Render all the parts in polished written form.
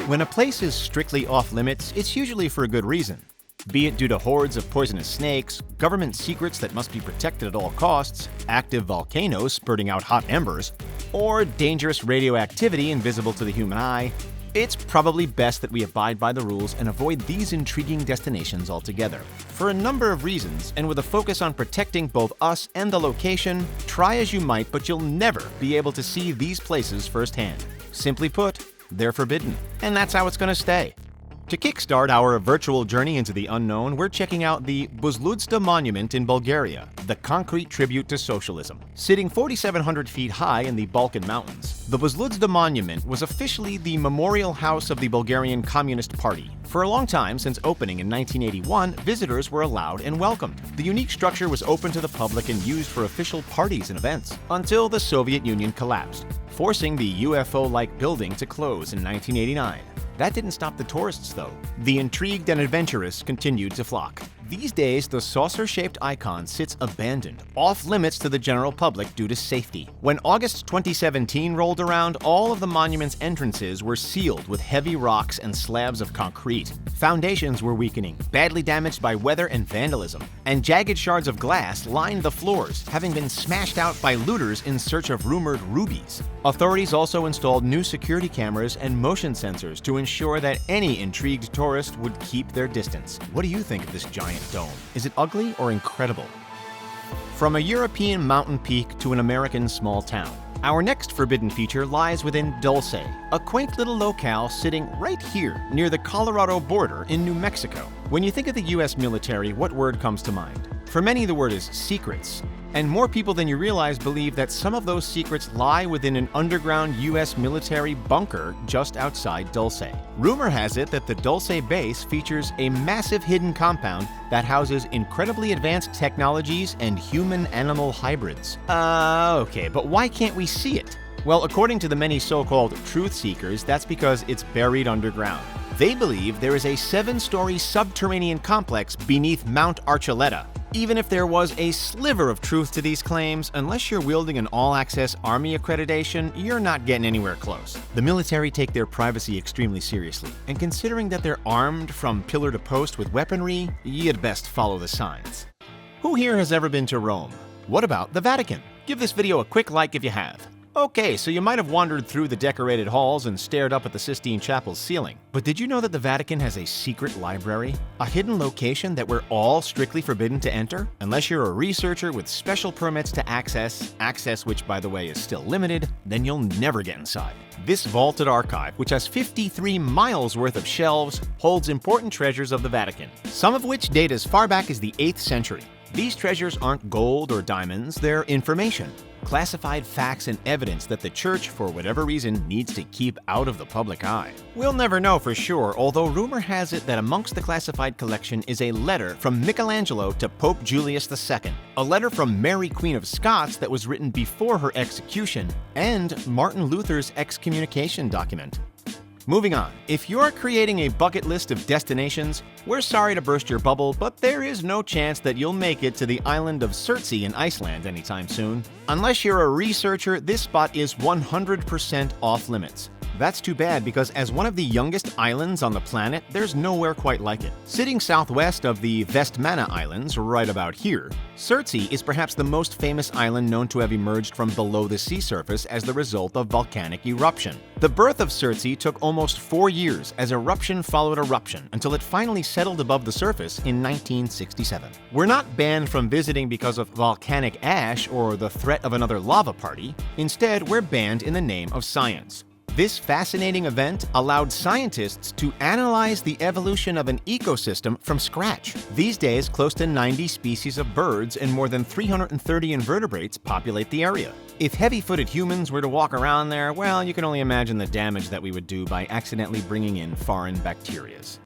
When a place is strictly off-limits, it's usually for a good reason. Be it due to hordes of poisonous snakes, government secrets that must be protected at all costs, active volcanoes spurting out hot embers, or dangerous radioactivity invisible to the human eye, it's probably best that we abide by the rules and avoid these intriguing destinations altogether. For a number of reasons, and with a focus on protecting both us and the location, try as you might, but you'll never be able to see these places firsthand. Simply put, they're forbidden. And that's how it's going to stay. To kickstart our virtual journey into the unknown, we're checking out the Buzludsta Monument in Bulgaria, the concrete tribute to socialism. Sitting 4,700 feet high in the Balkan Mountains, the Buzludsta Monument was officially the memorial house of the Bulgarian Communist Party. For a long time, since opening in 1981, visitors were allowed and welcomed. The unique structure was open to the public and used for official parties and events, until the Soviet Union collapsed, forcing the UFO-like building to close in 1989. That didn't stop the tourists, though. The intrigued and adventurous continued to flock. These days, the saucer-shaped icon sits abandoned, off-limits to the general public due to safety. When August 2017 rolled around, all of the monument's entrances were sealed with heavy rocks and slabs of concrete. Foundations were weakening, badly damaged by weather and vandalism, and jagged shards of glass lined the floors, having been smashed out by looters in search of rumored rubies. Authorities also installed new security cameras and motion sensors to ensure that any intrigued tourist would keep their distance. What do you think of this giant dome? Is it ugly or incredible? From a European mountain peak to an American small town, our next forbidden feature lies within Dulce, a quaint little locale sitting right here near the Colorado border in New Mexico. When you think of the US military, what word comes to mind? For many, the word is secrets. And more people than you realize believe that some of those secrets lie within an underground US military bunker just outside Dulce. Rumor has it that the Dulce base features a massive hidden compound that houses incredibly advanced technologies and human-animal hybrids. Okay, but why can't we see it? Well, according to the many so-called truth seekers, that's because it's buried underground. They believe there is a 7-story subterranean complex beneath Mount Archuleta. Even if there was a sliver of truth to these claims, unless you're wielding an all-access Army accreditation, you're not getting anywhere close. The military take their privacy extremely seriously, and considering that they're armed from pillar to post with weaponry, you'd best follow the signs. Who here has ever been to Rome? What about the Vatican? Give this video a quick like if you have. Okay, so you might have wandered through the decorated halls and stared up at the Sistine Chapel's ceiling. But did you know that the Vatican has a secret library? A hidden location that we're all strictly forbidden to enter? Unless you're a researcher with special permits to access which by the way is still limited, then you'll never get inside. This vaulted archive, which has 53 miles worth of shelves, holds important treasures of the Vatican, some of which date as far back as the 8th century. These treasures aren't gold or diamonds, they're information. Classified facts and evidence that the church, for whatever reason, needs to keep out of the public eye. We'll never know for sure, although rumor has it that amongst the classified collection is a letter from Michelangelo to Pope Julius II, a letter from Mary Queen of Scots that was written before her execution, and Martin Luther's excommunication document. Moving on, if you're creating a bucket list of destinations, we're sorry to burst your bubble, but there is no chance that you'll make it to the island of Surtsey in Iceland anytime soon. Unless you're a researcher, this spot is 100% off limits. That's too bad because as one of the youngest islands on the planet, there's nowhere quite like it. Sitting southwest of the Vestmanna Islands, right about here, Surtsey is perhaps the most famous island known to have emerged from below the sea surface as the result of volcanic eruption. The birth of Surtsey took almost 4 years as eruption followed eruption until it finally settled above the surface in 1967. We're not banned from visiting because of volcanic ash or the threat of another lava party. Instead, we're banned in the name of science. This fascinating event allowed scientists to analyze the evolution of an ecosystem from scratch. These days, close to 90 species of birds and more than 330 invertebrates populate the area. If heavy-footed humans were to walk around there, well, you can only imagine the damage that we would do by accidentally bringing in foreign bacterias.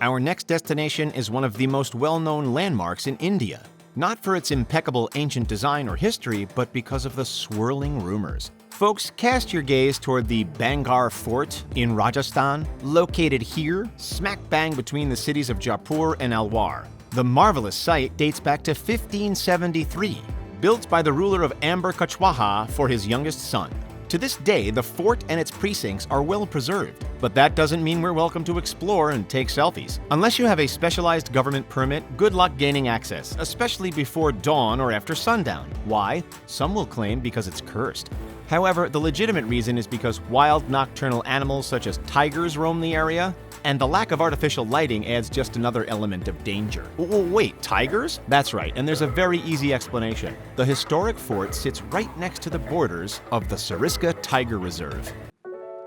Our next destination is one of the most well-known landmarks in India. Not for its impeccable ancient design or history, but because of the swirling rumors. Folks, cast your gaze toward the Bangar Fort in Rajasthan, located here, smack bang between the cities of Jaipur and Alwar. The marvelous site dates back to 1573, built by the ruler of Amber Kuchwaha for his youngest son. To this day, the fort and its precincts are well preserved, but that doesn't mean we're welcome to explore and take selfies. Unless you have a specialized government permit, good luck gaining access, especially before dawn or after sundown. Why? Some will claim because it's cursed. However, the legitimate reason is because wild nocturnal animals such as tigers roam the area, and the lack of artificial lighting adds just another element of danger. Wait, tigers? That's right, and there's a very easy explanation. The historic fort sits right next to the borders of the Sariska Tiger Reserve.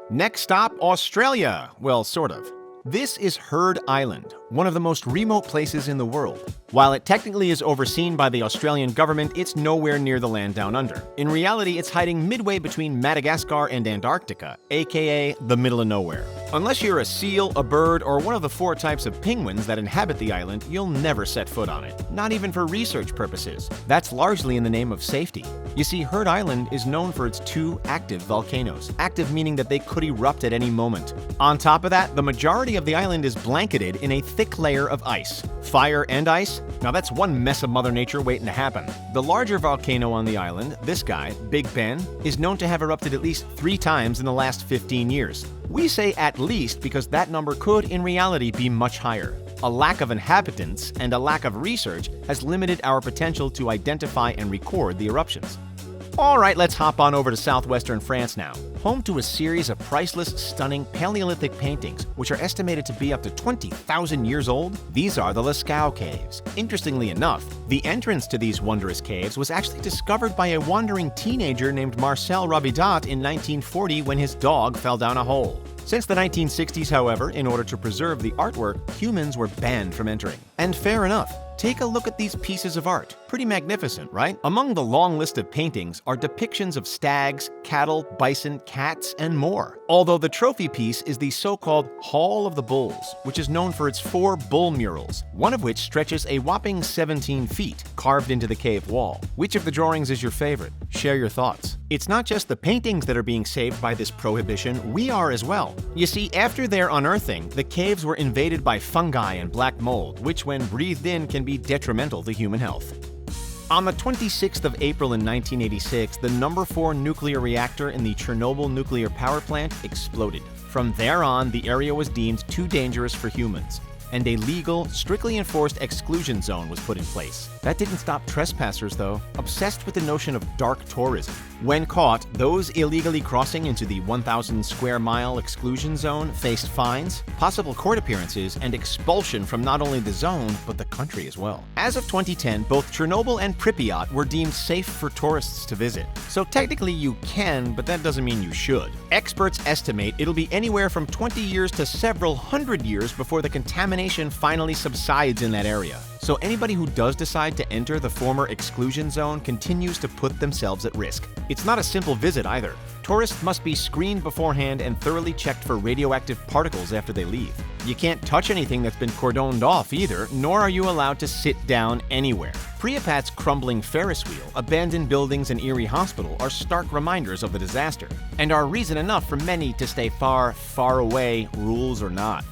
Next stop, Australia. Well, sort of. This is Heard Island, one of the most remote places in the world. While it technically is overseen by the Australian government, it's nowhere near the land down under. In reality, it's hiding midway between Madagascar and Antarctica, aka the middle of nowhere. Unless you're a seal, a bird, or one of the 4 types of penguins that inhabit the island, you'll never set foot on it, not even for research purposes. That's largely in the name of safety. You see, Heard Island is known for its 2 active volcanoes, active meaning that they could erupt at any moment. On top of that, the majority of the island is blanketed in a thick layer of ice. Fire and ice? Now that's one mess of Mother Nature waiting to happen. The larger volcano on the island, this guy, Big Ben, is known to have erupted at least 3 times in the last 15 years. We say at least because that number could, in reality, be much higher. A lack of inhabitants and a lack of research has limited our potential to identify and record the eruptions. Alright, let's hop on over to southwestern France now, home to a series of priceless, stunning Paleolithic paintings, which are estimated to be up to 20,000 years old. These are the Lascaux Caves. Interestingly enough, the entrance to these wondrous caves was actually discovered by a wandering teenager named Marcel Robidat in 1940 when his dog fell down a hole. Since the 1960s, however, in order to preserve the artwork, humans were banned from entering. And fair enough. Take a look at these pieces of art. Pretty magnificent, right? Among the long list of paintings are depictions of stags, cattle, bison, cats, and more. Although the trophy piece is the so-called Hall of the Bulls, which is known for its 4 bull murals, one of which stretches a whopping 17 feet, carved into the cave wall. Which of the drawings is your favorite? Share your thoughts. It's not just the paintings that are being saved by this prohibition, we are as well. You see, after their unearthing, the caves were invaded by fungi and black mold, which when breathed in can be detrimental to human health. On the 26th of April in 1986, the number 4 nuclear reactor in the Chernobyl nuclear power plant exploded. From there on, the area was deemed too dangerous for humans, and a legal, strictly enforced exclusion zone was put in place. That didn't stop trespassers, though, obsessed with the notion of dark tourism. When caught, those illegally crossing into the 1,000 square mile exclusion zone faced fines, possible court appearances, and expulsion from not only the zone, but the country as well. As of 2010, both Chernobyl and Pripyat were deemed safe for tourists to visit. So technically you can, but that doesn't mean you should. Experts estimate it'll be anywhere from 20 years to several hundred years before the contamination finally subsides in that area. So anybody who does decide to enter the former exclusion zone continues to put themselves at risk. It's not a simple visit either. Tourists must be screened beforehand and thoroughly checked for radioactive particles after they leave. You can't touch anything that's been cordoned off either, nor are you allowed to sit down anywhere. Pripyat's crumbling Ferris wheel, abandoned buildings, and eerie hospital are stark reminders of the disaster, and are reason enough for many to stay far, far away, rules or not.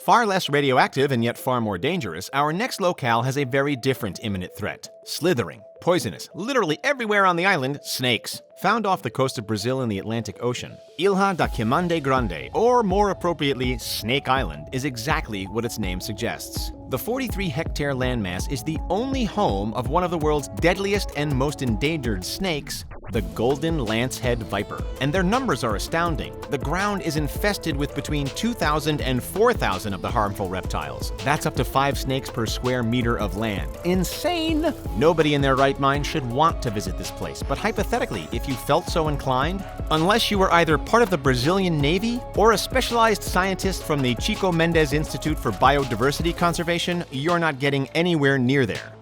Far less radioactive and yet far more dangerous, our next locale has a very different imminent threat. Slithering, poisonous, literally everywhere on the island, snakes. Found off the coast of Brazil in the Atlantic Ocean, Ilha da Quimande Grande, or more appropriately, Snake Island, is exactly what its name suggests. The 43-hectare landmass is the only home of one of the world's deadliest and most endangered snakes, the golden lancehead viper. And their numbers are astounding. The ground is infested with between 2,000 and 4,000 of the harmful reptiles. That's up to 5 snakes per square meter of land. Insane! Nobody in their right mind should want to visit this place, but hypothetically, if you felt so inclined, unless you were either part of the Brazilian Navy or a specialized scientist from the Chico Mendes Institute for Biodiversity Conservation, you're not getting anywhere near there.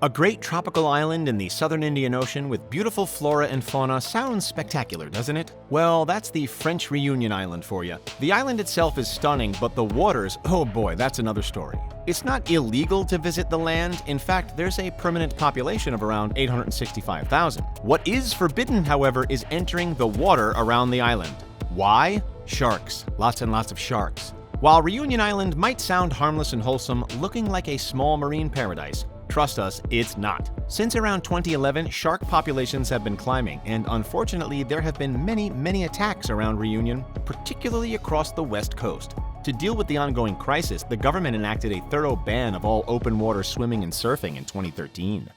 A great tropical island in the southern Indian Ocean with beautiful flora and fauna sounds spectacular, doesn't it? Well, that's the French Réunion Island for you. The island itself is stunning, but the waters, oh boy, that's another story. It's not illegal to visit the land. In fact, there's a permanent population of around 865,000. What is forbidden, however, is entering the water around the island. Why? Sharks. Lots and lots of sharks. While Réunion Island might sound harmless and wholesome, looking like a small marine paradise, Trust us, it's not. Since around 2011, shark populations have been climbing, and unfortunately, there have been many attacks around Reunion, particularly across the West Coast. To deal with the ongoing crisis, the government enacted a thorough ban of all open water swimming and surfing in 2013.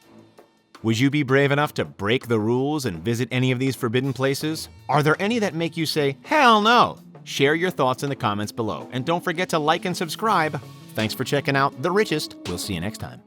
Would you be brave enough to break the rules and visit any of these forbidden places? Are there any that make you say, hell no? Share your thoughts in the comments below, and don't forget to like and subscribe. Thanks for checking out The Richest. We'll see you next time.